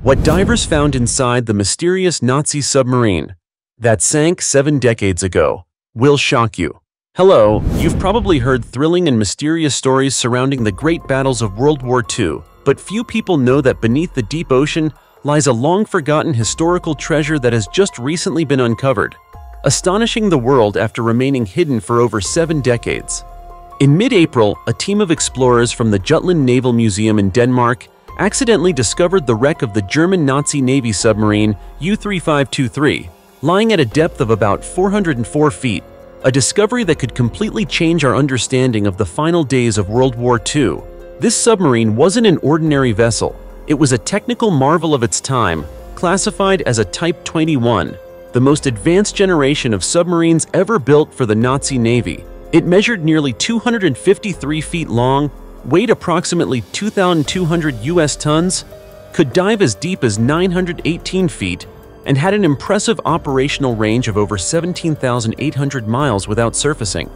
What divers found inside the mysterious Nazi submarine that sank 7 decades ago will shock you. Hello, you've probably heard thrilling and mysterious stories surrounding the great battles of World War II, but few people know that beneath the deep ocean lies a long-forgotten historical treasure that has just recently been uncovered, astonishing the world after remaining hidden for over 7 decades. In mid-April, a team of explorers from the Jutland Naval Museum in Denmark accidentally discovered the wreck of the German Nazi Navy submarine U-3523, lying at a depth of about 404 feet, a discovery that could completely change our understanding of the final days of World War II. This submarine wasn't an ordinary vessel. It was a technical marvel of its time, classified as a Type 21, the most advanced generation of submarines ever built for the Nazi Navy. It measured nearly 253 feet long, weighed approximately 2,200 US tons, could dive as deep as 918 feet, and had an impressive operational range of over 17,800 miles without surfacing.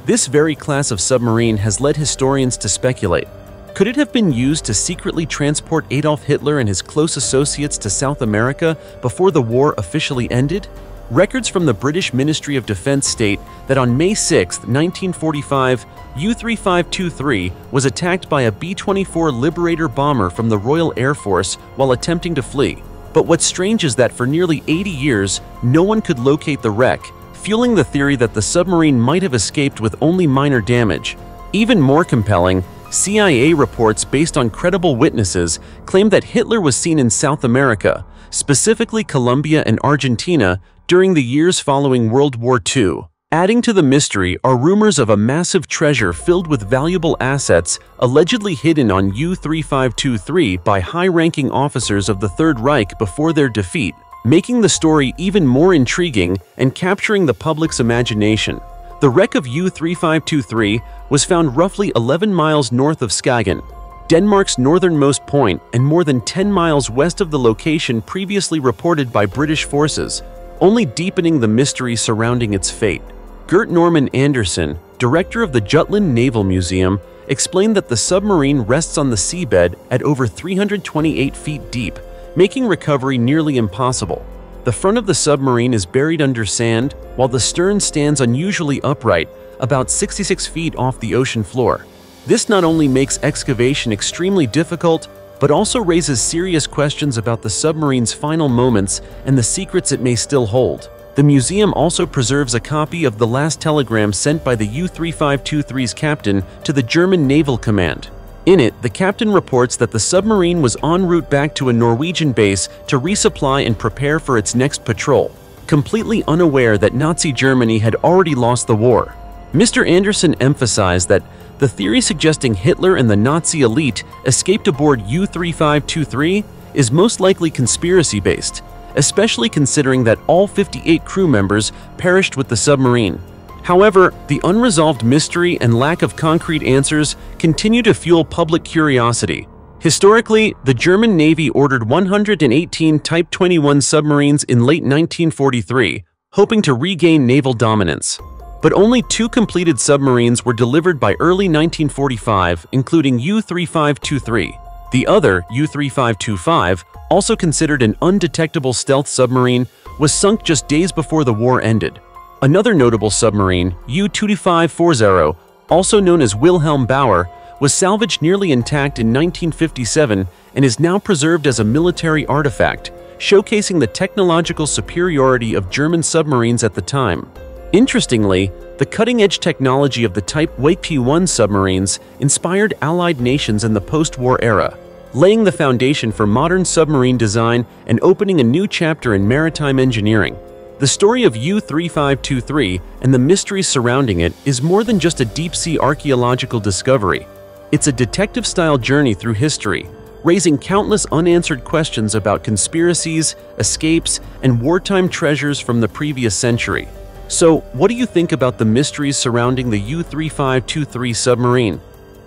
This very class of submarine has led historians to speculate. Could it have been used to secretly transport Adolf Hitler and his close associates to South America before the war officially ended? Records from the British Ministry of Defense state that on May 6, 1945, U-3523 was attacked by a B-24 Liberator bomber from the Royal Air Force while attempting to flee. But what's strange is that for nearly 80 years, no one could locate the wreck, fueling the theory that the submarine might have escaped with only minor damage. Even more compelling, CIA reports based on credible witnesses claim that Hitler was seen in South America, specifically Colombia and Argentina, during the years following World War II. Adding to the mystery are rumors of a massive treasure filled with valuable assets allegedly hidden on U-3523 by high-ranking officers of the Third Reich before their defeat, making the story even more intriguing and capturing the public's imagination. The wreck of U-3523 was found roughly 11 miles north of Skagen, Denmark's northernmost point, and more than 10 miles west of the location previously reported by British forces, only deepening the mystery surrounding its fate. Gert Norman Andersen, director of the Jutland Naval Museum, explained that the submarine rests on the seabed at over 328 feet deep, making recovery nearly impossible. The front of the submarine is buried under sand, while the stern stands unusually upright, about 66 feet off the ocean floor. This not only makes excavation extremely difficult, but also raises serious questions about the submarine's final moments and the secrets it may still hold. The museum also preserves a copy of the last telegram sent by the U-3523's captain to the German Naval Command. In it, the captain reports that the submarine was en route back to a Norwegian base to resupply and prepare for its next patrol, completely unaware that Nazi Germany had already lost the war. Mr. Andersen emphasized that the theory suggesting Hitler and the Nazi elite escaped aboard U-3523 is most likely conspiracy-based, especially considering that all 58 crew members perished with the submarine. However, the unresolved mystery and lack of concrete answers continue to fuel public curiosity. Historically, the German Navy ordered 118 Type 21 submarines in late 1943, hoping to regain naval dominance. But only 2 completed submarines were delivered by early 1945, including U-3523. The other, U-3525, also considered an undetectable stealth submarine, was sunk just days before the war ended. Another notable submarine, U-2540, also known as Wilhelm Bauer, was salvaged nearly intact in 1957 and is now preserved as a military artifact, showcasing the technological superiority of German submarines at the time. Interestingly, the cutting-edge technology of the Type P-1 submarines inspired Allied nations in the post-war era, laying the foundation for modern submarine design and opening a new chapter in maritime engineering. The story of U-3523 and the mysteries surrounding it is more than just a deep-sea archaeological discovery. It's a detective-style journey through history, raising countless unanswered questions about conspiracies, escapes, and wartime treasures from the previous century. So, what do you think about the mysteries surrounding the U-3523 submarine?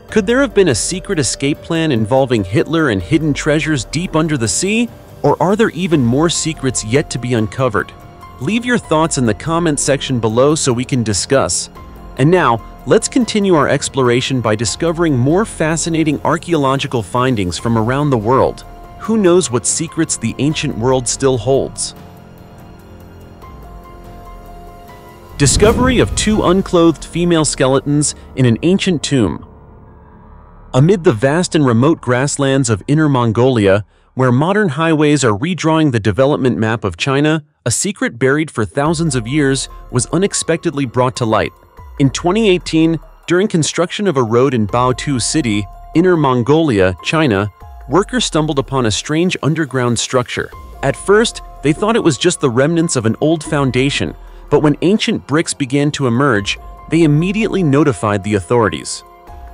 Could there have been a secret escape plan involving Hitler and hidden treasures deep under the sea? Or are there even more secrets yet to be uncovered? Leave your thoughts in the comment section below so we can discuss. And now, let's continue our exploration by discovering more fascinating archaeological findings from around the world. who knows what secrets the ancient world still holds? Discovery of 2 unclothed female skeletons in an ancient tomb. Amid the vast and remote grasslands of Inner Mongolia, where modern highways are redrawing the development map of China, a secret buried for thousands of years was unexpectedly brought to light. In 2018, during construction of a road in Baotou City, Inner Mongolia, China, workers stumbled upon a strange underground structure. At first, they thought it was just the remnants of an old foundation, but when ancient bricks began to emerge, they immediately notified the authorities.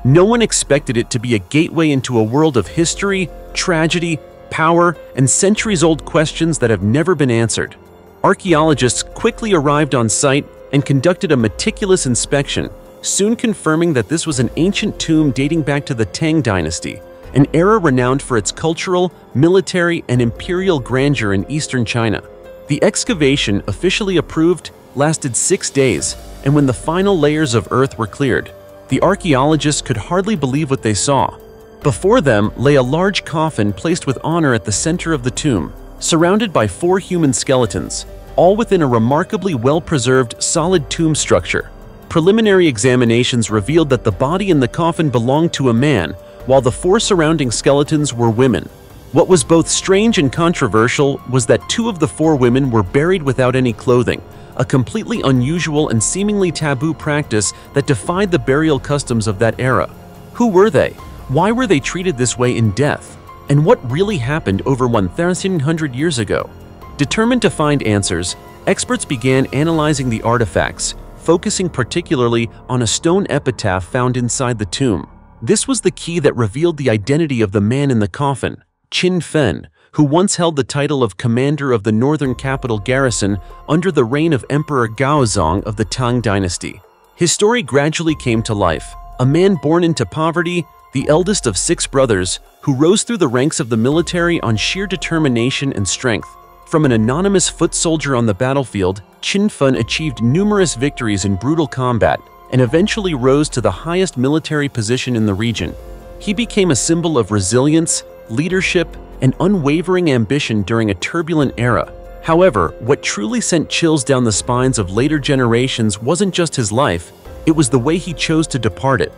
No one expected it to be a gateway into a world of history, tragedy, power, and centuries-old questions that have never been answered. Archaeologists quickly arrived on site and conducted a meticulous inspection, soon confirming that this was an ancient tomb dating back to the Tang dynasty, an era renowned for its cultural, military, and imperial grandeur in eastern China. The excavation, officially approved, lasted 6 days, and when the final layers of earth were cleared, the archaeologists could hardly believe what they saw. Before them lay a large coffin placed with honor at the center of the tomb, surrounded by 4 human skeletons, all within a remarkably well-preserved, solid tomb structure. Preliminary examinations revealed that the body in the coffin belonged to a man, while the 4 surrounding skeletons were women. What was both strange and controversial was that 2 of the 4 women were buried without any clothing, a completely unusual and seemingly taboo practice that defied the burial customs of that era. Who were they? Why were they treated this way in death? And what really happened over 1,300 years ago? Determined to find answers, experts began analyzing the artifacts, focusing particularly on a stone epitaph found inside the tomb. This was the key that revealed the identity of the man in the coffin, Qin Fen, who once held the title of commander of the northern capital garrison under the reign of Emperor Gaozong of the Tang dynasty. His story gradually came to life. A man born into poverty, the eldest of 6 brothers, who rose through the ranks of the military on sheer determination and strength. From an anonymous foot soldier on the battlefield, Qin Fen achieved numerous victories in brutal combat and eventually rose to the highest military position in the region. He became a symbol of resilience, leadership, and unwavering ambition during a turbulent era. However, what truly sent chills down the spines of later generations wasn't just his life, it was the way he chose to depart it.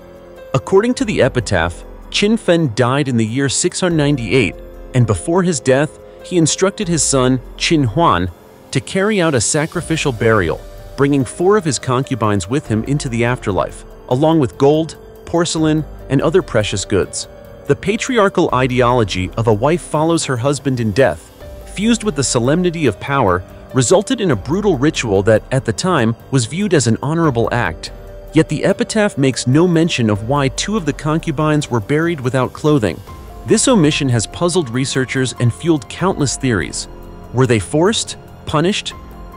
According to the epitaph, Qin Fen died in the year 698, and before his death, he instructed his son, Qin Huan, to carry out a sacrificial burial, bringing 4 of his concubines with him into the afterlife, along with gold, porcelain, and other precious goods. The patriarchal ideology of a wife follows her husband in death, fused with the solemnity of power, resulted in a brutal ritual that, at the time, was viewed as an honorable act. Yet the epitaph makes no mention of why 2 of the concubines were buried without clothing. This omission has puzzled researchers and fueled countless theories. Were they forced, punished,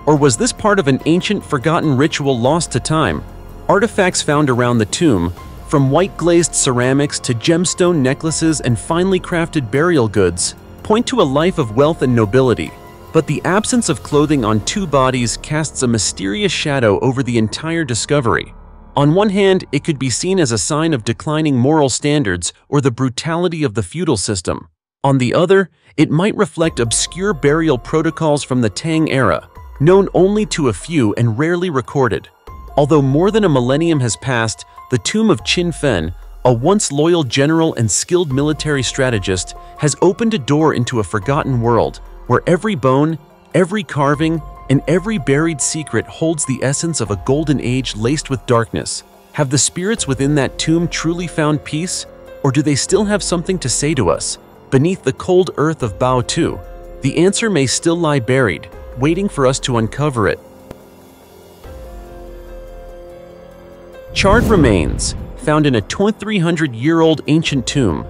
or was this part of an ancient, forgotten ritual lost to time? Artifacts found around the tomb, from white-glazed ceramics to gemstone necklaces and finely crafted burial goods, point to a life of wealth and nobility. But the absence of clothing on 2 bodies casts a mysterious shadow over the entire discovery. On one hand, it could be seen as a sign of declining moral standards or the brutality of the feudal system. On the other, it might reflect obscure burial protocols from the Tang era, known only to a few and rarely recorded. Although more than a millennium has passed, the tomb of Qin Fen, a once loyal general and skilled military strategist, has opened a door into a forgotten world where every bone, every carving, and every buried secret holds the essence of a golden age laced with darkness. Have the spirits within that tomb truly found peace, or do they still have something to say to us beneath the cold earth of Baotou? The answer may still lie buried, waiting for us to uncover it. Charred remains found in a 2,300-year-old ancient tomb.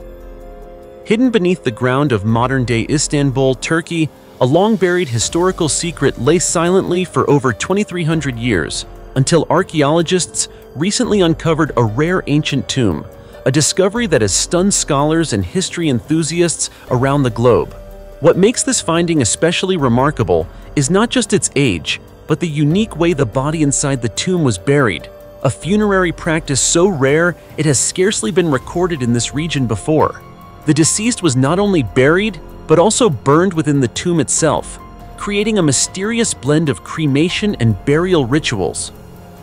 Hidden beneath the ground of modern-day Istanbul, Turkey, a long-buried historical secret lay silently for over 2,300 years, until archaeologists recently uncovered a rare ancient tomb, a discovery that has stunned scholars and history enthusiasts around the globe. What makes this finding especially remarkable is not just its age, but the unique way the body inside the tomb was buried, a funerary practice so rare it has scarcely been recorded in this region before. The deceased was not only buried, but also burned within the tomb itself, creating a mysterious blend of cremation and burial rituals.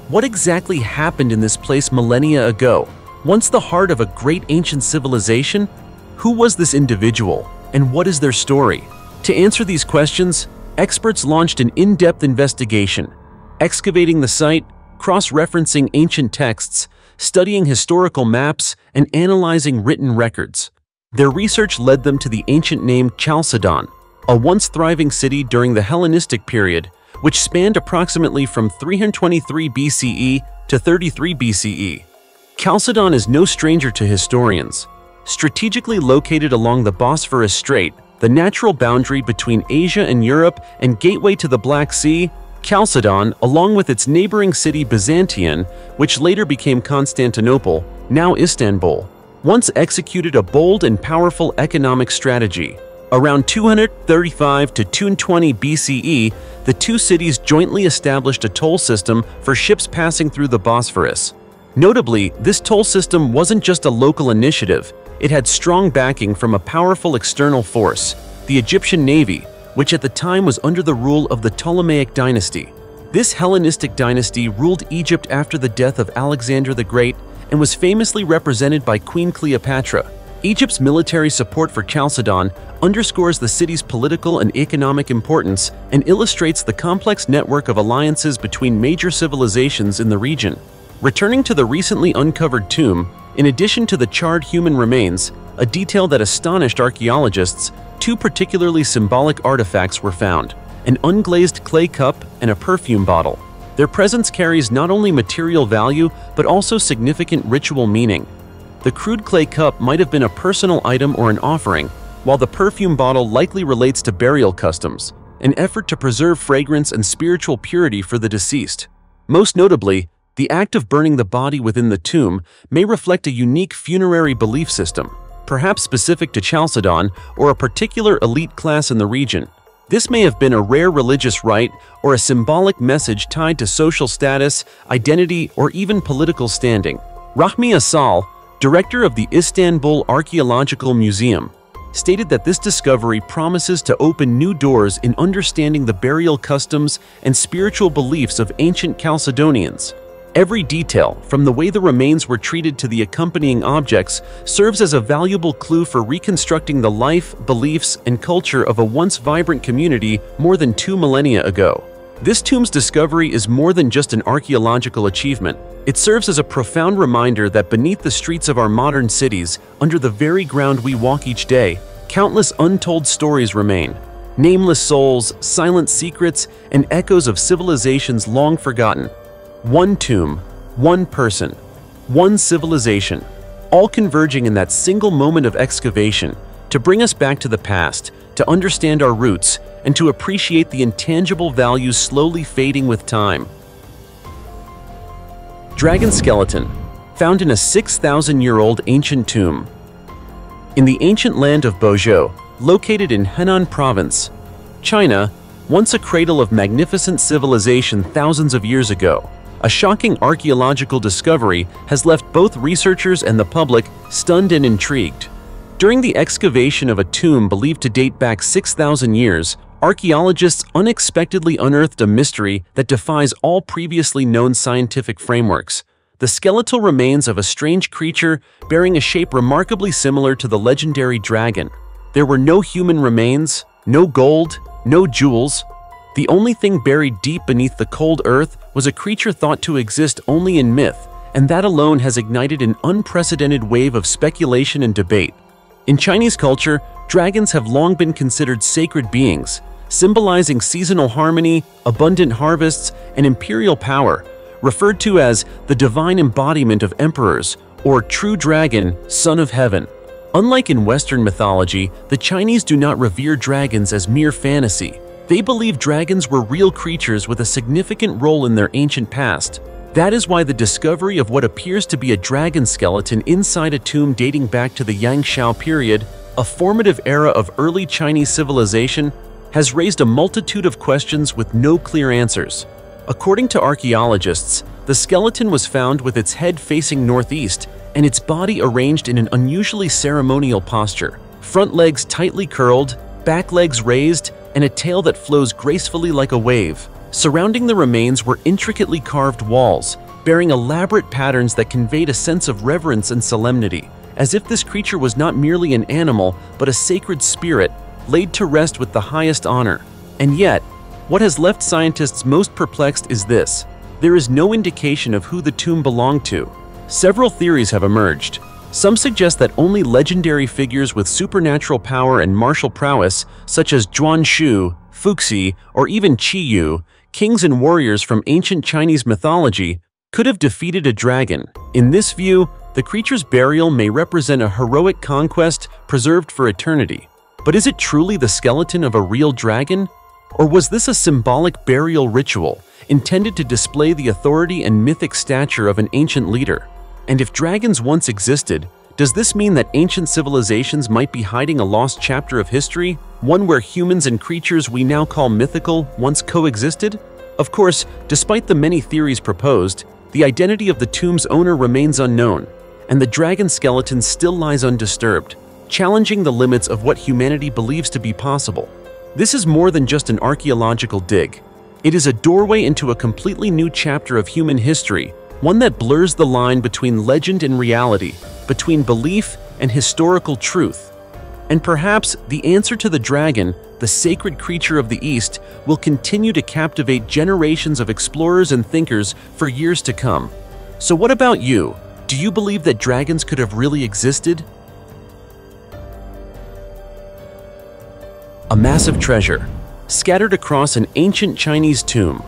What exactly happened in this place millennia ago? Once the heart of a great ancient civilization? Who was this individual, and what is their story? To answer these questions, experts launched an in-depth investigation, excavating the site, cross-referencing ancient texts, studying historical maps, and analyzing written records. Their research led them to the ancient name Chalcedon, a once thriving city during the Hellenistic period, which spanned approximately from 323 BCE to 33 BCE. Chalcedon is no stranger to historians. Strategically located along the Bosphorus Strait, the natural boundary between Asia and Europe and gateway to the Black Sea, Chalcedon, along with its neighboring city Byzantium, which later became Constantinople, now Istanbul, once executed a bold and powerful economic strategy. Around 235 to 220 BCE, the two cities jointly established a toll system for ships passing through the Bosphorus. Notably, this toll system wasn't just a local initiative. It had strong backing from a powerful external force, the Egyptian Navy, which at the time was under the rule of the Ptolemaic dynasty. This Hellenistic dynasty ruled Egypt after the death of Alexander the Great and was famously represented by Queen Cleopatra. Egypt's military support for Chalcedon underscores the city's political and economic importance and illustrates the complex network of alliances between major civilizations in the region. Returning to the recently uncovered tomb, in addition to the charred human remains, a detail that astonished archaeologists, two particularly symbolic artifacts were found: an unglazed clay cup and a perfume bottle. Their presence carries not only material value but also significant ritual meaning. The crude clay cup might have been a personal item or an offering, while the perfume bottle likely relates to burial customs, an effort to preserve fragrance and spiritual purity for the deceased. Most notably, the act of burning the body within the tomb may reflect a unique funerary belief system, perhaps specific to Chalcedon or a particular elite class in the region. This may have been a rare religious rite or a symbolic message tied to social status, identity, or even political standing. Rahmi Asal, director of the Istanbul Archaeological Museum, stated that this discovery promises to open new doors in understanding the burial customs and spiritual beliefs of ancient Chalcedonians. Every detail, from the way the remains were treated to the accompanying objects, serves as a valuable clue for reconstructing the life, beliefs, and culture of a once vibrant community more than 2 millennia ago. This tomb's discovery is more than just an archaeological achievement. It serves as a profound reminder that beneath the streets of our modern cities, under the very ground we walk each day, countless untold stories remain. Nameless souls, silent secrets, and echoes of civilizations long forgotten. One tomb, one person, one civilization, all converging in that single moment of excavation to bring us back to the past, to understand our roots, and to appreciate the intangible values slowly fading with time. Dragon skeleton, found in a 6,000-year-old ancient tomb. In the ancient land of Bozhou, located in Henan Province, China, once a cradle of magnificent civilization thousands of years ago, a shocking archaeological discovery has left both researchers and the public stunned and intrigued. During the excavation of a tomb believed to date back 6,000 years, archaeologists unexpectedly unearthed a mystery that defies all previously known scientific frameworks: the skeletal remains of a strange creature bearing a shape remarkably similar to the legendary dragon. There were no human remains, no gold, no jewels. The only thing buried deep beneath the cold earth was a creature thought to exist only in myth, and that alone has ignited an unprecedented wave of speculation and debate. In Chinese culture, dragons have long been considered sacred beings, symbolizing seasonal harmony, abundant harvests, and imperial power, referred to as the divine embodiment of emperors, or true dragon, son of heaven. Unlike in Western mythology, the Chinese do not revere dragons as mere fantasy. They believe dragons were real creatures with a significant role in their ancient past. That is why the discovery of what appears to be a dragon skeleton inside a tomb dating back to the Yangshao period, a formative era of early Chinese civilization, has raised a multitude of questions with no clear answers. According to archaeologists, the skeleton was found with its head facing northeast and its body arranged in an unusually ceremonial posture, front legs tightly curled, back legs raised, and a tail that flows gracefully like a wave. Surrounding the remains were intricately carved walls, bearing elaborate patterns that conveyed a sense of reverence and solemnity, as if this creature was not merely an animal, but a sacred spirit, laid to rest with the highest honor. And yet, what has left scientists most perplexed is this: there is no indication of who the tomb belonged to. Several theories have emerged. Some suggest that only legendary figures with supernatural power and martial prowess, such as Zhuan Shu, Fuxi, or even Qi Yu, kings and warriors from ancient Chinese mythology, could have defeated a dragon. In this view, the creature's burial may represent a heroic conquest preserved for eternity. But is it truly the skeleton of a real dragon? Or was this a symbolic burial ritual intended to display the authority and mythic stature of an ancient leader? And if dragons once existed, does this mean that ancient civilizations might be hiding a lost chapter of history, one where humans and creatures we now call mythical once coexisted? Of course, despite the many theories proposed, the identity of the tomb's owner remains unknown, and the dragon skeleton still lies undisturbed, challenging the limits of what humanity believes to be possible. This is more than just an archaeological dig. It is a doorway into a completely new chapter of human history, one that blurs the line between legend and reality, between belief and historical truth. And perhaps the answer to the dragon, the sacred creature of the East, will continue to captivate generations of explorers and thinkers for years to come. So what about you? Do you believe that dragons could have really existed? A massive treasure, scattered across an ancient Chinese tomb.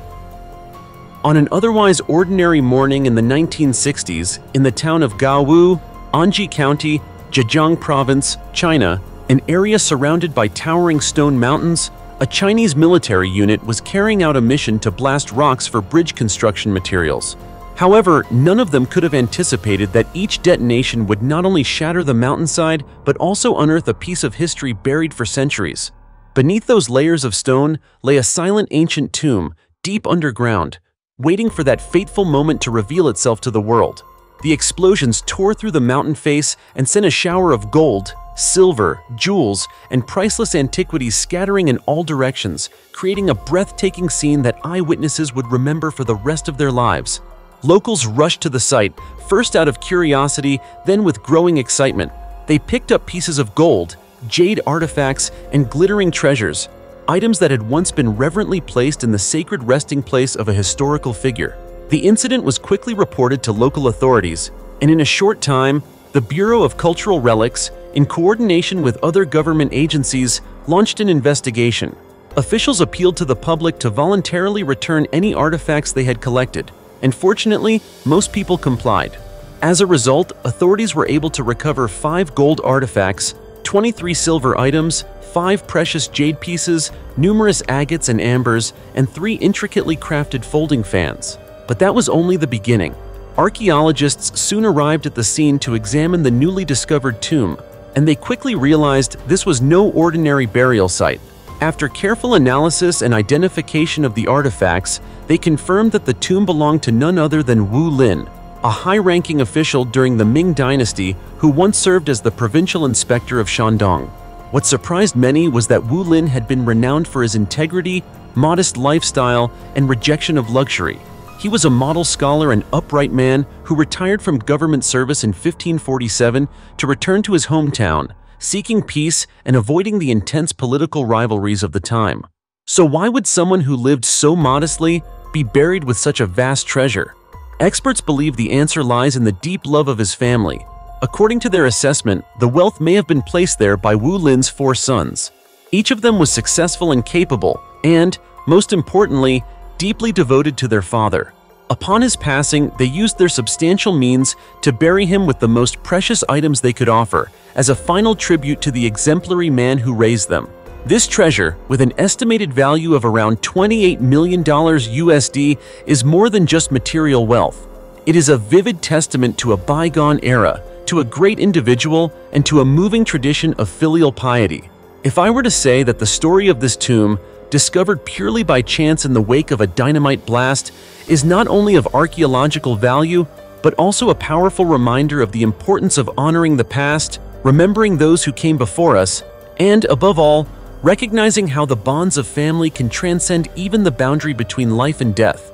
On an otherwise ordinary morning in the 1960s, in the town of Gaowu, Anji County, Zhejiang Province, China, an area surrounded by towering stone mountains, a Chinese military unit was carrying out a mission to blast rocks for bridge construction materials. However, none of them could have anticipated that each detonation would not only shatter the mountainside, but also unearth a piece of history buried for centuries. Beneath those layers of stone lay a silent ancient tomb, deep underground, waiting for that fateful moment to reveal itself to the world. The explosions tore through the mountain face and sent a shower of gold, silver, jewels, and priceless antiquities scattering in all directions, creating a breathtaking scene that eyewitnesses would remember for the rest of their lives. Locals rushed to the site, first out of curiosity, then with growing excitement. They picked up pieces of gold, jade artifacts, and glittering treasures, items that had once been reverently placed in the sacred resting place of a historical figure. The incident was quickly reported to local authorities, and in a short time, the Bureau of Cultural Relics, in coordination with other government agencies, launched an investigation. Officials appealed to the public to voluntarily return any artifacts they had collected, and fortunately, most people complied. As a result, authorities were able to recover 5 gold artifacts, 23 silver items, 5 precious jade pieces, numerous agates and ambers, and 3 intricately crafted folding fans. But that was only the beginning. Archaeologists soon arrived at the scene to examine the newly discovered tomb, and they quickly realized this was no ordinary burial site. After careful analysis and identification of the artifacts, they confirmed that the tomb belonged to none other than Wu Lin, a high-ranking official during the Ming Dynasty who once served as the provincial inspector of Shandong. What surprised many was that Wu Lin had been renowned for his integrity, modest lifestyle, and rejection of luxury. He was a model scholar and upright man who retired from government service in 1547 to return to his hometown, seeking peace and avoiding the intense political rivalries of the time. So why would someone who lived so modestly be buried with such a vast treasure? Experts believe the answer lies in the deep love of his family. According to their assessment, the wealth may have been placed there by Wu Lin's 4 sons. Each of them was successful and capable, and, most importantly, deeply devoted to their father. Upon his passing, they used their substantial means to bury him with the most precious items they could offer, as a final tribute to the exemplary man who raised them. This treasure, with an estimated value of around $28 million USD, is more than just material wealth. It is a vivid testament to a bygone era, to a great individual, and to a moving tradition of filial piety. If I were to say that the story of this tomb, discovered purely by chance in the wake of a dynamite blast, is not only of archaeological value, but also a powerful reminder of the importance of honoring the past, remembering those who came before us, and, above all, recognizing how the bonds of family can transcend even the boundary between life and death.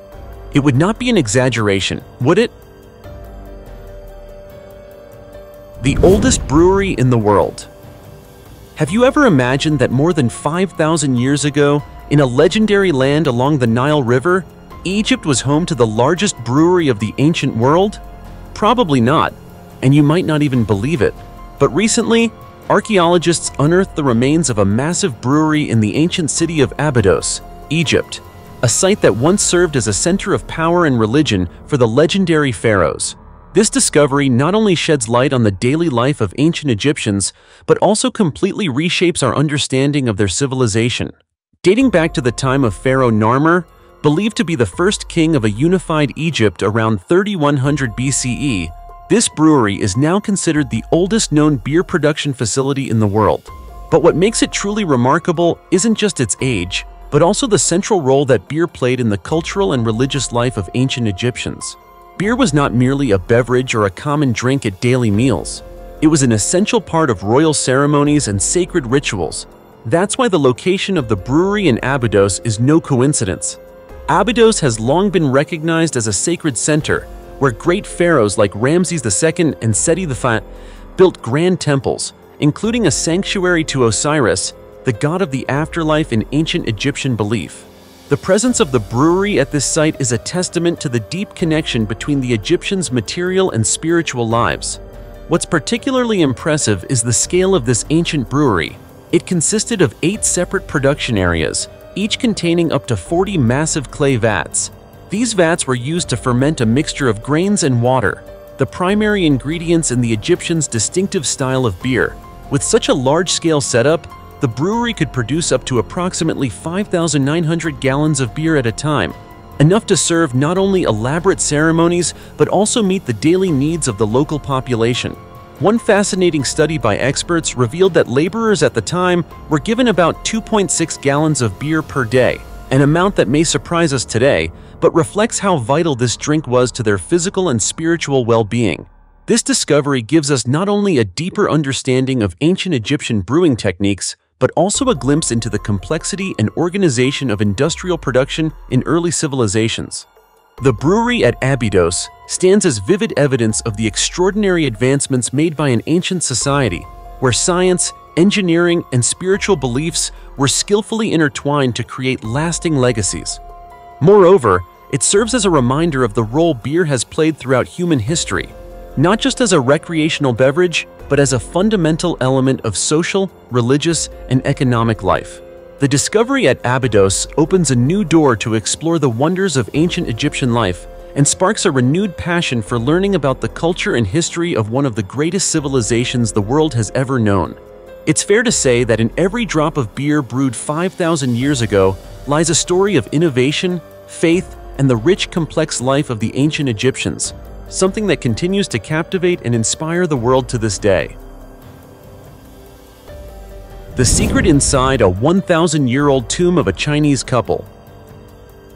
It would not be an exaggeration, would it? The oldest brewery in the world. Have you ever imagined that more than 5,000 years ago, in a legendary land along the Nile River, Egypt was home to the largest brewery of the ancient world? Probably not, and you might not even believe it. But recently, archaeologists unearthed the remains of a massive brewery in the ancient city of Abydos, Egypt, a site that once served as a center of power and religion for the legendary pharaohs. This discovery not only sheds light on the daily life of ancient Egyptians, but also completely reshapes our understanding of their civilization. Dating back to the time of Pharaoh Narmer, believed to be the first king of a unified Egypt around 3100 BCE, this brewery is now considered the oldest known beer production facility in the world. But what makes it truly remarkable isn't just its age, but also the central role that beer played in the cultural and religious life of ancient Egyptians. Beer was not merely a beverage or a common drink at daily meals. It was an essential part of royal ceremonies and sacred rituals. That's why the location of the brewery in Abydos is no coincidence. Abydos has long been recognized as a sacred center, where great pharaohs like Ramses II and Seti I built grand temples, including a sanctuary to Osiris, the god of the afterlife in ancient Egyptian belief. The presence of the brewery at this site is a testament to the deep connection between the Egyptians' material and spiritual lives. What's particularly impressive is the scale of this ancient brewery. It consisted of 8 separate production areas, each containing up to 40 massive clay vats. These vats were used to ferment a mixture of grains and water, the primary ingredients in the Egyptians' distinctive style of beer. With such a large-scale setup, the brewery could produce up to approximately 5,900 gallons of beer at a time, enough to serve not only elaborate ceremonies but also meet the daily needs of the local population. One fascinating study by experts revealed that laborers at the time were given about 2.6 gallons of beer per day, an amount that may surprise us today, but reflects how vital this drink was to their physical and spiritual well-being. This discovery gives us not only a deeper understanding of ancient Egyptian brewing techniques, but also a glimpse into the complexity and organization of industrial production in early civilizations. The brewery at Abydos stands as vivid evidence of the extraordinary advancements made by an ancient society, where science, engineering, and spiritual beliefs were skillfully intertwined to create lasting legacies. Moreover, it serves as a reminder of the role beer has played throughout human history, not just as a recreational beverage, but as a fundamental element of social, religious, and economic life. The discovery at Abydos opens a new door to explore the wonders of ancient Egyptian life and sparks a renewed passion for learning about the culture and history of one of the greatest civilizations the world has ever known. It's fair to say that in every drop of beer brewed 5,000 years ago lies a story of innovation, faith, and the rich, complex life of the ancient Egyptians, something that continues to captivate and inspire the world to this day. The secret inside a 1,000-year-old tomb of a Chinese couple.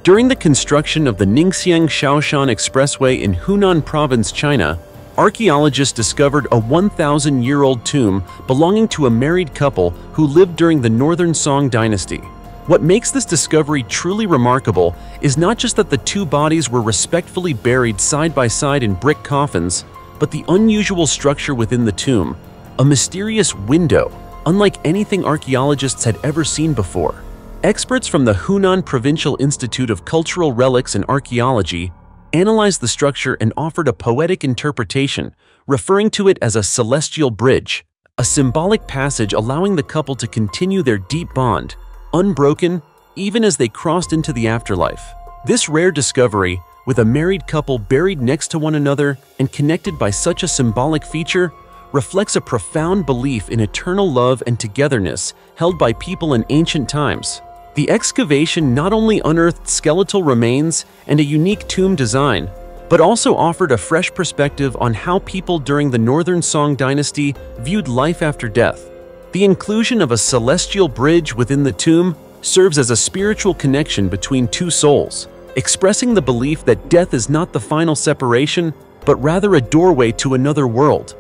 During the construction of the Ningxiang-Shaoshan Expressway in Hunan Province, China, archaeologists discovered a 1,000-year-old tomb belonging to a married couple who lived during the Northern Song dynasty. What makes this discovery truly remarkable is not just that the two bodies were respectfully buried side by side in brick coffins, but the unusual structure within the tomb, a mysterious window, unlike anything archaeologists had ever seen before. Experts from the Hunan Provincial Institute of Cultural Relics and Archaeology analyzed the structure and offered a poetic interpretation, referring to it as a celestial bridge, a symbolic passage allowing the couple to continue their deep bond, unbroken, even as they crossed into the afterlife. This rare discovery, with a married couple buried next to one another and connected by such a symbolic feature, reflects a profound belief in eternal love and togetherness held by people in ancient times. The excavation not only unearthed skeletal remains and a unique tomb design, but also offered a fresh perspective on how people during the Northern Song dynasty viewed life after death. The inclusion of a celestial bridge within the tomb serves as a spiritual connection between two souls, expressing the belief that death is not the final separation, but rather a doorway to another world,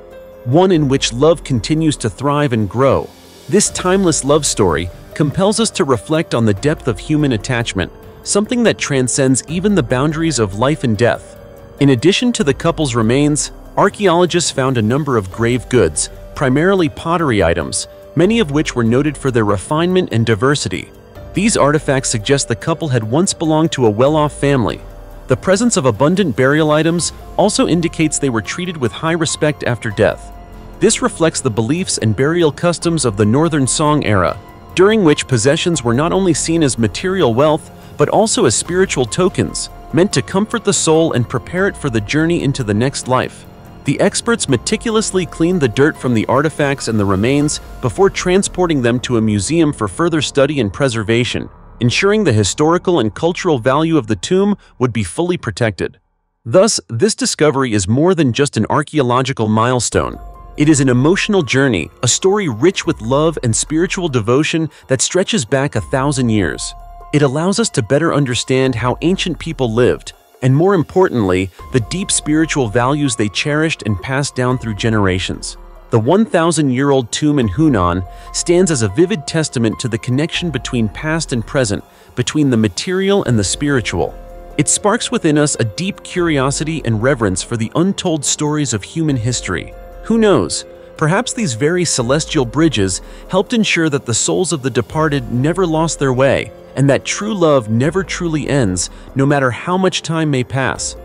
one in which love continues to thrive and grow. This timeless love story compels us to reflect on the depth of human attachment, something that transcends even the boundaries of life and death. In addition to the couple's remains, archaeologists found a number of grave goods, primarily pottery items, many of which were noted for their refinement and diversity. These artifacts suggest the couple had once belonged to a well-off family. The presence of abundant burial items also indicates they were treated with high respect after death. This reflects the beliefs and burial customs of the Northern Song era, during which possessions were not only seen as material wealth, but also as spiritual tokens, meant to comfort the soul and prepare it for the journey into the next life. The experts meticulously cleaned the dirt from the artifacts and the remains before transporting them to a museum for further study and preservation, ensuring the historical and cultural value of the tomb would be fully protected. Thus, this discovery is more than just an archaeological milestone. It is an emotional journey, a story rich with love and spiritual devotion that stretches back 1,000 years. It allows us to better understand how ancient people lived, and more importantly, the deep spiritual values they cherished and passed down through generations. The 1,000-year-old tomb in Hunan stands as a vivid testament to the connection between past and present, between the material and the spiritual. It sparks within us a deep curiosity and reverence for the untold stories of human history. Who knows? Perhaps these very celestial bridges helped ensure that the souls of the departed never lost their way, and that true love never truly ends, no matter how much time may pass.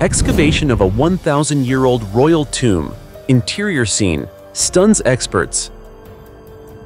Excavation of a 1,000-year-old royal tomb, interior scene, stuns experts.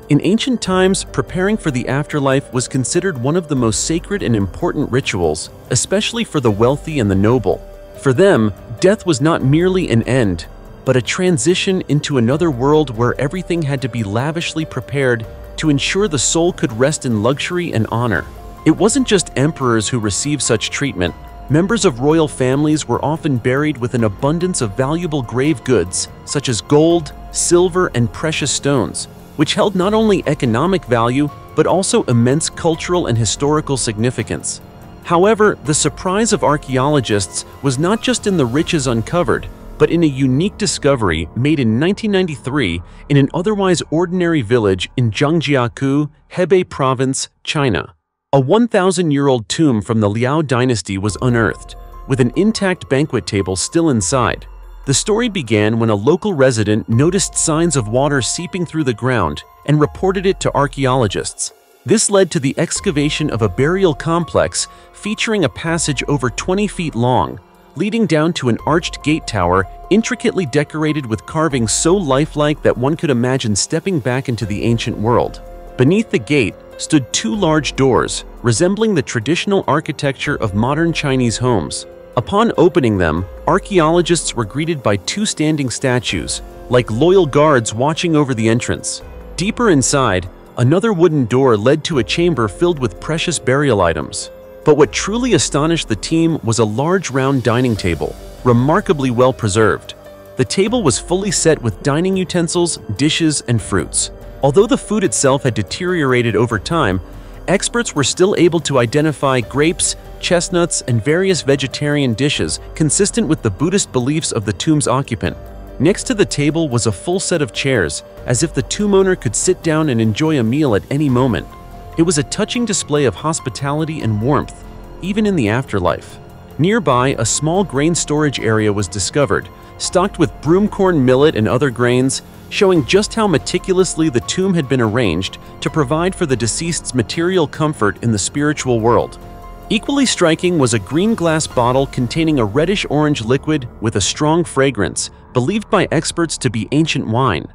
In ancient times, preparing for the afterlife was considered one of the most sacred and important rituals, especially for the wealthy and the noble. For them, death was not merely an end, but a transition into another world where everything had to be lavishly prepared to ensure the soul could rest in luxury and honor. It wasn't just emperors who received such treatment. Members of royal families were often buried with an abundance of valuable grave goods, such as gold, silver, and precious stones, which held not only economic value, but also immense cultural and historical significance. However, the surprise of archaeologists was not just in the riches uncovered, but in a unique discovery made in 1993 in an otherwise ordinary village in Zhangjiakou, Hebei Province, China. A 1,000-year-old tomb from the Liao dynasty was unearthed, with an intact banquet table still inside. The story began when a local resident noticed signs of water seeping through the ground and reported it to archaeologists. This led to the excavation of a burial complex featuring a passage over 20 feet long, leading down to an arched gate tower intricately decorated with carvings so lifelike that one could imagine stepping back into the ancient world. Beneath the gate stood two large doors, resembling the traditional architecture of modern Chinese homes. Upon opening them, archaeologists were greeted by two standing statues, like loyal guards watching over the entrance. Deeper inside, another wooden door led to a chamber filled with precious burial items. But what truly astonished the team was a large round dining table, remarkably well preserved. The table was fully set with dining utensils, dishes, and fruits. Although the food itself had deteriorated over time, experts were still able to identify grapes, chestnuts, and various vegetarian dishes consistent with the Buddhist beliefs of the tomb's occupant. Next to the table was a full set of chairs, as if the tomb owner could sit down and enjoy a meal at any moment. It was a touching display of hospitality and warmth, even in the afterlife. Nearby, a small grain storage area was discovered, stocked with broomcorn millet and other grains, showing just how meticulously the tomb had been arranged to provide for the deceased's material comfort in the spiritual world. Equally striking was a green glass bottle containing a reddish-orange liquid with a strong fragrance, believed by experts to be ancient wine.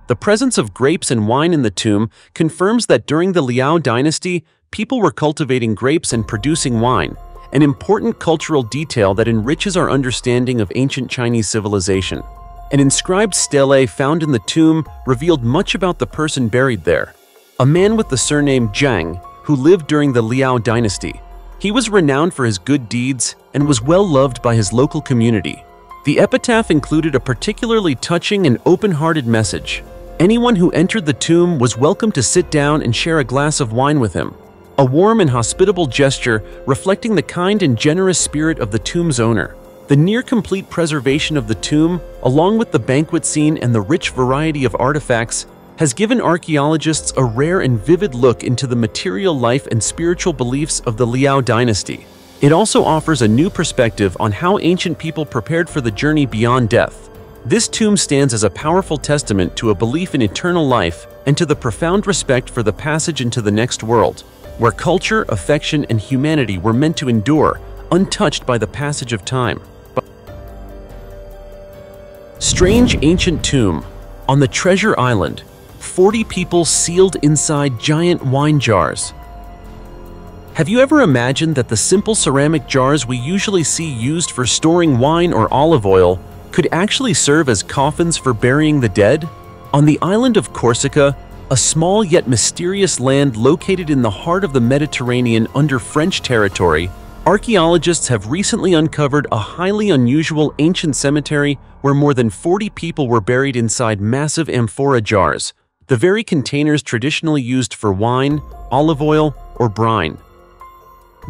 The presence of grapes and wine in the tomb confirms that during the Liao dynasty, people were cultivating grapes and producing wine, an important cultural detail that enriches our understanding of ancient Chinese civilization. An inscribed stele found in the tomb revealed much about the person buried there. A man with the surname Zhang, who lived during the Liao dynasty. He was renowned for his good deeds and was well loved by his local community. The epitaph included a particularly touching and open-hearted message. Anyone who entered the tomb was welcome to sit down and share a glass of wine with him. A warm and hospitable gesture reflecting the kind and generous spirit of the tomb's owner. The near-complete preservation of the tomb, along with the banquet scene and the rich variety of artifacts, has given archaeologists a rare and vivid look into the material life and spiritual beliefs of the Liao dynasty. It also offers a new perspective on how ancient people prepared for the journey beyond death. This tomb stands as a powerful testament to a belief in eternal life and to the profound respect for the passage into the next world, where culture, affection, and humanity were meant to endure, untouched by the passage of time. Strange ancient tomb. On the Treasure Island, 40 people sealed inside giant wine jars. Have you ever imagined that the simple ceramic jars we usually see used for storing wine or olive oil could actually serve as coffins for burying the dead? On the island of Corsica, a small yet mysterious land located in the heart of the Mediterranean under French territory, archaeologists have recently uncovered a highly unusual ancient cemetery where more than 40 people were buried inside massive amphora jars, the very containers traditionally used for wine, olive oil, or brine.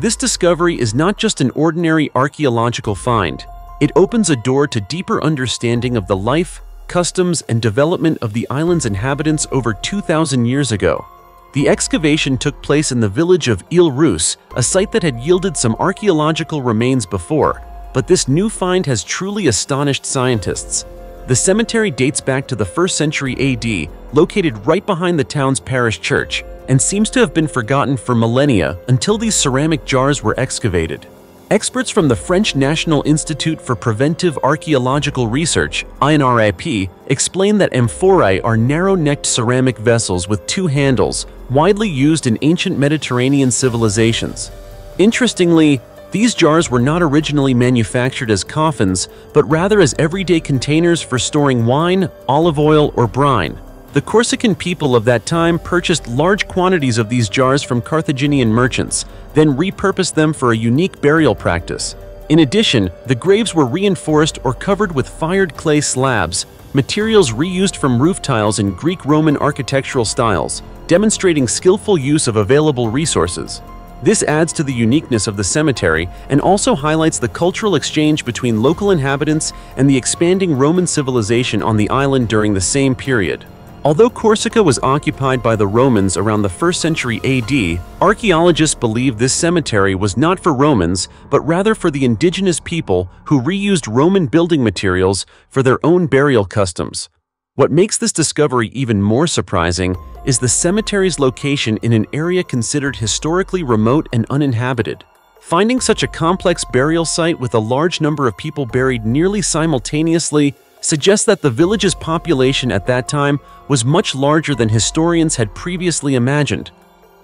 This discovery is not just an ordinary archaeological find. It opens a door to deeper understanding of the life, customs, and development of the island's inhabitants over 2,000 years ago. The excavation took place in the village of Ile-Rousse, a site that had yielded some archaeological remains before, but this new find has truly astonished scientists. The cemetery dates back to the 1st century AD, located right behind the town's parish church, and seems to have been forgotten for millennia until these ceramic jars were excavated. Experts from the French National Institute for Preventive Archaeological Research, INRAP, explain that amphorae are narrow-necked ceramic vessels with two handles, widely used in ancient Mediterranean civilizations. Interestingly, these jars were not originally manufactured as coffins, but rather as everyday containers for storing wine, olive oil, or brine. The Corsican people of that time purchased large quantities of these jars from Carthaginian merchants, then repurposed them for a unique burial practice. In addition, the graves were reinforced or covered with fired clay slabs, materials reused from roof tiles in Greek-Roman architectural styles, demonstrating skillful use of available resources. This adds to the uniqueness of the cemetery and also highlights the cultural exchange between local inhabitants and the expanding Roman civilization on the island during the same period. Although Corsica was occupied by the Romans around the 1st century AD, archaeologists believe this cemetery was not for Romans, but rather for the indigenous people who reused Roman building materials for their own burial customs. What makes this discovery even more surprising is the cemetery's location in an area considered historically remote and uninhabited. Finding such a complex burial site with a large number of people buried nearly simultaneously suggests that the village's population at that time was much larger than historians had previously imagined.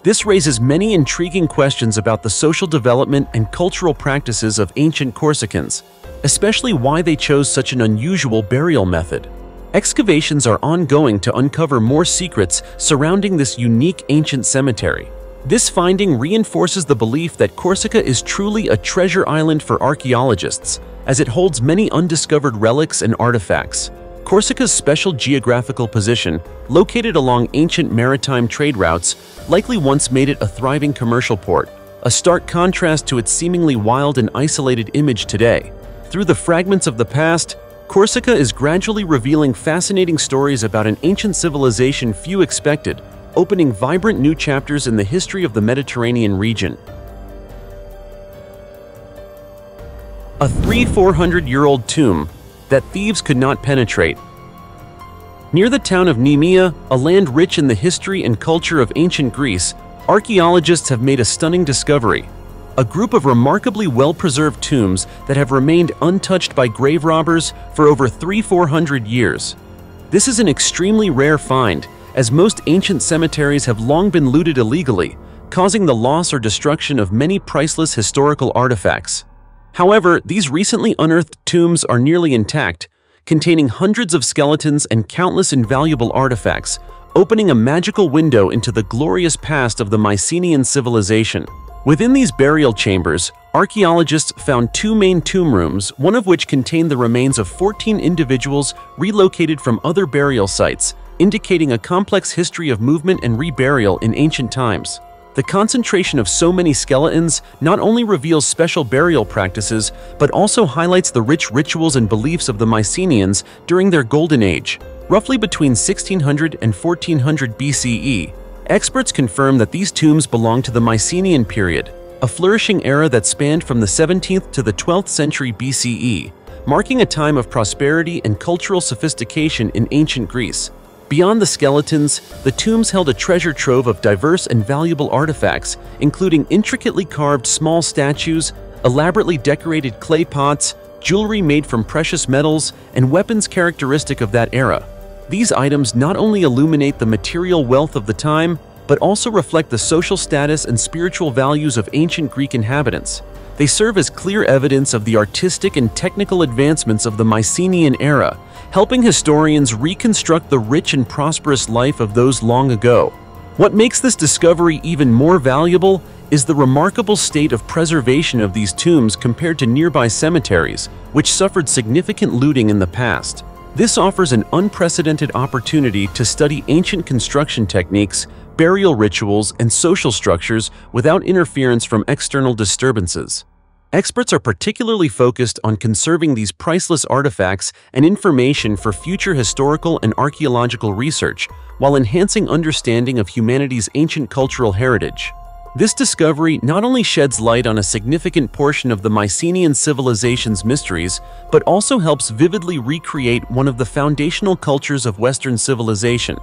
This raises many intriguing questions about the social development and cultural practices of ancient Corsicans, especially why they chose such an unusual burial method. Excavations are ongoing to uncover more secrets surrounding this unique ancient cemetery. This finding reinforces the belief that Corsica is truly a treasure island for archaeologists, as it holds many undiscovered relics and artifacts. Corsica's special geographical position, located along ancient maritime trade routes, likely once made it a thriving commercial port, a stark contrast to its seemingly wild and isolated image today. Through the fragments of the past, Corsica is gradually revealing fascinating stories about an ancient civilization few expected, opening vibrant new chapters in the history of the Mediterranean region. A 300–400-year-old tomb that thieves could not penetrate. Near the town of Nemea, a land rich in the history and culture of ancient Greece, archaeologists have made a stunning discovery: a group of remarkably well-preserved tombs that have remained untouched by grave robbers for over 300–400 years. This is an extremely rare find, as most ancient cemeteries have long been looted illegally, causing the loss or destruction of many priceless historical artifacts. However, these recently unearthed tombs are nearly intact, containing hundreds of skeletons and countless invaluable artifacts, opening a magical window into the glorious past of the Mycenaean civilization. Within these burial chambers, archaeologists found two main tomb rooms, one of which contained the remains of 14 individuals relocated from other burial sites, indicating a complex history of movement and reburial in ancient times. The concentration of so many skeletons not only reveals special burial practices, but also highlights the rich rituals and beliefs of the Mycenaeans during their golden age, roughly between 1600 and 1400 BCE. Experts confirm that these tombs belong to the Mycenaean period, a flourishing era that spanned from the 17th to the 12th century BCE, marking a time of prosperity and cultural sophistication in ancient Greece. Beyond the skeletons, the tombs held a treasure trove of diverse and valuable artifacts, including intricately carved small statues, elaborately decorated clay pots, jewelry made from precious metals, and weapons characteristic of that era. These items not only illuminate the material wealth of the time, but also reflect the social status and spiritual values of ancient Greek inhabitants. They serve as clear evidence of the artistic and technical advancements of the Mycenaean era, helping historians reconstruct the rich and prosperous life of those long ago. What makes this discovery even more valuable is the remarkable state of preservation of these tombs compared to nearby cemeteries, which suffered significant looting in the past. This offers an unprecedented opportunity to study ancient construction techniques, burial rituals, and social structures without interference from external disturbances. Experts are particularly focused on conserving these priceless artifacts and information for future historical and archaeological research, while enhancing understanding of humanity's ancient cultural heritage. This discovery not only sheds light on a significant portion of the Mycenaean civilization's mysteries, but also helps vividly recreate one of the foundational cultures of Western civilization.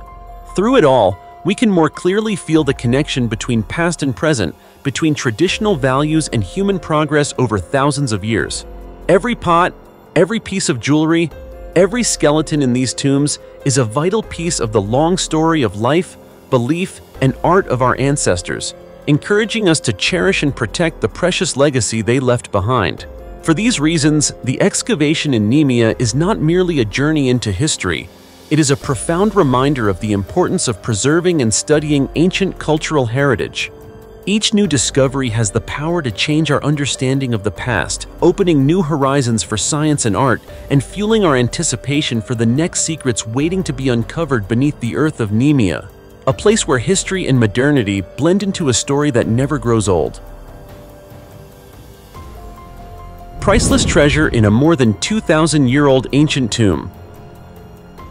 Through it all, we can more clearly feel the connection between past and present, between traditional values and human progress over thousands of years. Every pot, every piece of jewelry, every skeleton in these tombs is a vital piece of the long story of life, belief, and art of our ancestors, encouraging us to cherish and protect the precious legacy they left behind. For these reasons, the excavation in Nemea is not merely a journey into history. It is a profound reminder of the importance of preserving and studying ancient cultural heritage. Each new discovery has the power to change our understanding of the past, opening new horizons for science and art, and fueling our anticipation for the next secrets waiting to be uncovered beneath the earth of Nemea, a place where history and modernity blend into a story that never grows old. Priceless treasure in a more than 2,000-year-old ancient tomb.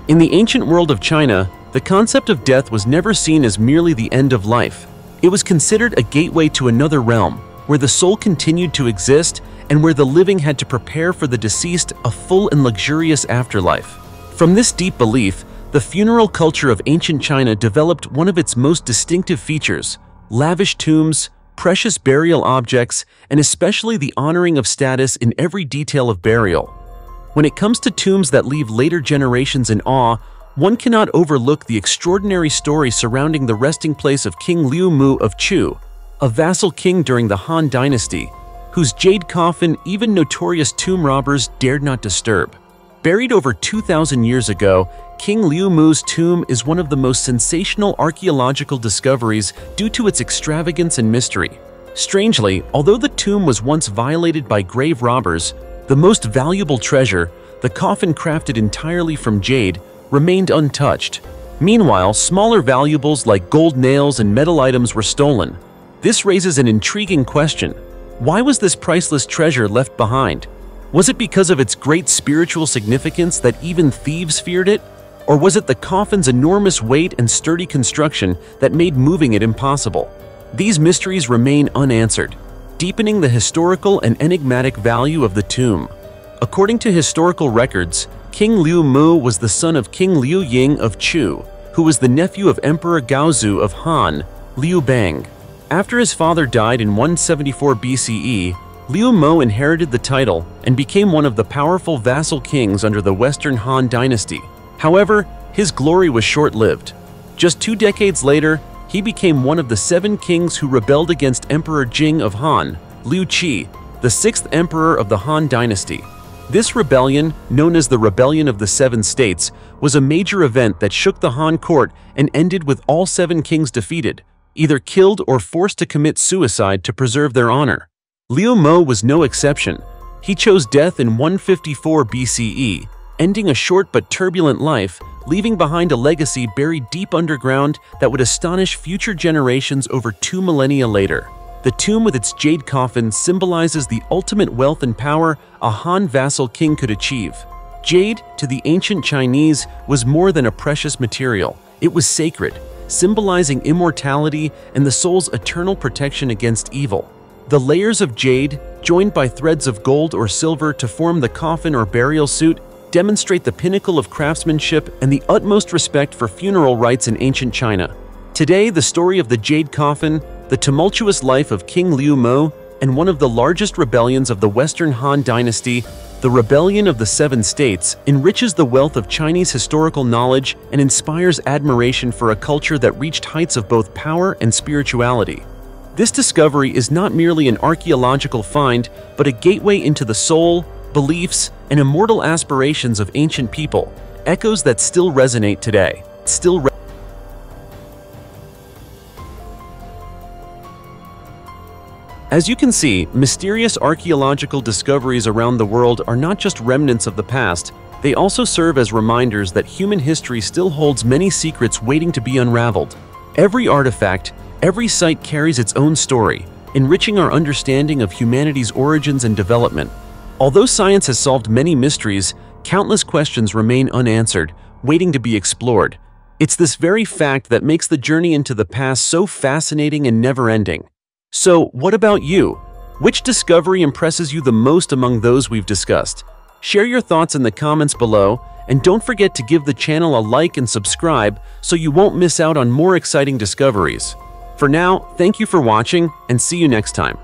In the ancient world of China, the concept of death was never seen as merely the end of life. It was considered a gateway to another realm, where the soul continued to exist and where the living had to prepare for the deceased a full and luxurious afterlife. From this deep belief, the funeral culture of ancient China developed one of its most distinctive features: lavish tombs, precious burial objects, and especially the honoring of status in every detail of burial. When it comes to tombs that leave later generations in awe, one cannot overlook the extraordinary story surrounding the resting place of King Liu Mu of Chu, a vassal king during the Han Dynasty, whose jade coffin even notorious tomb robbers dared not disturb. Buried over 2,000 years ago, King Liu Mu's tomb is one of the most sensational archaeological discoveries due to its extravagance and mystery. Strangely, although the tomb was once violated by grave robbers, the most valuable treasure, the coffin crafted entirely from jade, remained untouched. Meanwhile, smaller valuables like gold nails and metal items were stolen. This raises an intriguing question. Why was this priceless treasure left behind? Was it because of its great spiritual significance that even thieves feared it? Or was it the coffin's enormous weight and sturdy construction that made moving it impossible? These mysteries remain unanswered, deepening the historical and enigmatic value of the tomb. According to historical records, King Liu Mu was the son of King Liu Ying of Chu, who was the nephew of Emperor Gaozu of Han, Liu Bang. After his father died in 174 BCE, Liu Mu inherited the title and became one of the powerful vassal kings under the Western Han Dynasty. However, his glory was short-lived. Just 2 decades later, he became one of the 7 kings who rebelled against Emperor Jing of Han, Liu Qi, the 6th emperor of the Han Dynasty. This rebellion, known as the Rebellion of the Seven States, was a major event that shook the Han court and ended with all 7 kings defeated, either killed or forced to commit suicide to preserve their honor. Liu Mu was no exception. He chose death in 154 BCE, ending a short but turbulent life, leaving behind a legacy buried deep underground that would astonish future generations over 2 millennia later. The tomb with its jade coffin symbolizes the ultimate wealth and power a Han vassal king could achieve. Jade, to the ancient Chinese, was more than a precious material. It was sacred, symbolizing immortality and the soul's eternal protection against evil. The layers of jade, joined by threads of gold or silver to form the coffin or burial suit, demonstrate the pinnacle of craftsmanship and the utmost respect for funeral rites in ancient China. Today, the story of the jade coffin, the tumultuous life of King Liu Mo, and one of the largest rebellions of the Western Han Dynasty, the Rebellion of the Seven States, enriches the wealth of Chinese historical knowledge and inspires admiration for a culture that reached heights of both power and spirituality. This discovery is not merely an archaeological find, but a gateway into the soul, beliefs, and immortal aspirations of ancient people, echoes that still resonate today. As you can see, mysterious archaeological discoveries around the world are not just remnants of the past, they also serve as reminders that human history still holds many secrets waiting to be unraveled. Every artifact, every site carries its own story, enriching our understanding of humanity's origins and development. Although science has solved many mysteries, countless questions remain unanswered, waiting to be explored. It's this very fact that makes the journey into the past so fascinating and never-ending. So, what about you? Which discovery impresses you the most among those we've discussed? Share your thoughts in the comments below, and don't forget to give the channel a like and subscribe so you won't miss out on more exciting discoveries. For now, thank you for watching, and see you next time.